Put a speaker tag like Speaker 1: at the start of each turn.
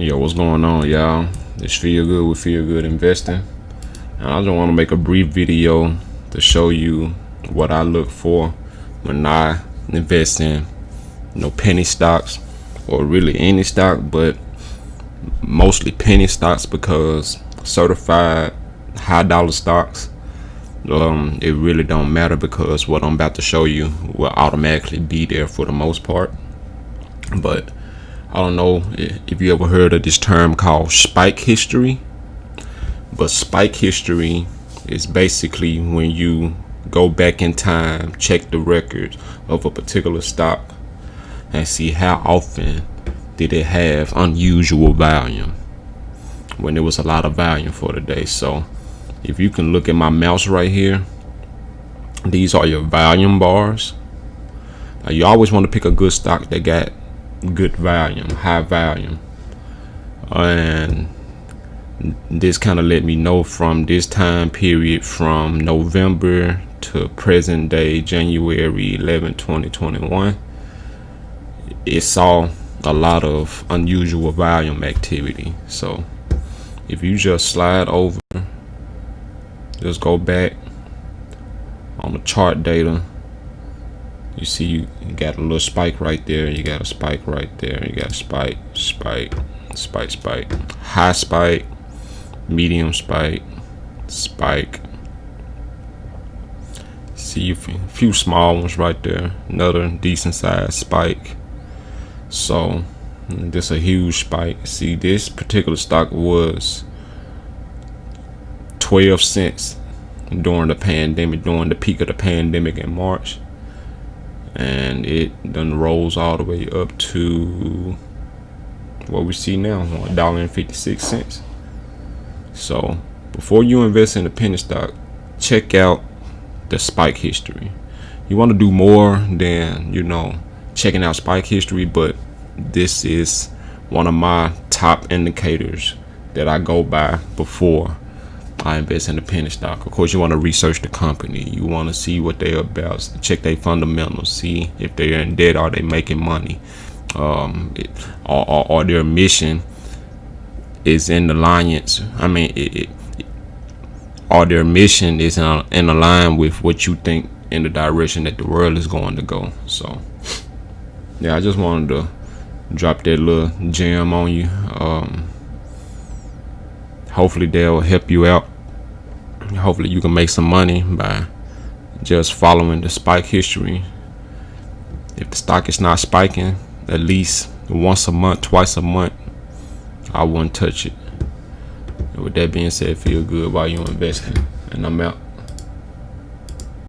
Speaker 1: Yo, what's going on, y'all? It's Feel Good with Feel Good Investing. And I just want to make a brief video to show you what I look for when I invest in, penny stocks, or really any stock, but mostly penny stocks, because certified high dollar stocks, it really don't matter, because what I'm about to show you will automatically be there for the most part. But I don't know if you ever heard of this term called spike history, but spike history is basically when you go back in time, check the records of a particular stock, and see how often did it have unusual volume, when there was a lot of volume for the day. So if you can look at my mouse right here, these are your volume bars. Now, you always want to pick a good stock that got good volume, high volume, and this kind of let me know from this time period, from November to present day, January 11, 2021, it saw a lot of unusual volume activity. So if you just slide over, just go back on the chart data, you see you got a little spike right there, you got a spike right there, you got a spike, high spike, medium spike, see a few small ones right there, another decent sized spike. So this a huge spike. See, this particular stock was 12 cents during the pandemic, during the peak of the pandemic in March, and it then rolls all the way up to what we see now, $1.56. So before you invest in a penny stock, check out the spike history. You want to do more than checking out spike history, but this is one of my top indicators that I go by before I invest in a penny stock. Of course, you want to research the company. You want to see what they're about. Check their fundamentals. See if they're in debt. Are they making money? Or their mission is in alliance. Or their mission is in line with what you think in the direction that the world is going to go. So, yeah, I just wanted to drop that little gem on you. Hopefully they'll help you out. Hopefully you can make some money by just following the spike history. If the stock is not spiking at least once a month, twice a month, I wouldn't touch it. And with that being said, feel good while you're investing, and I'm out.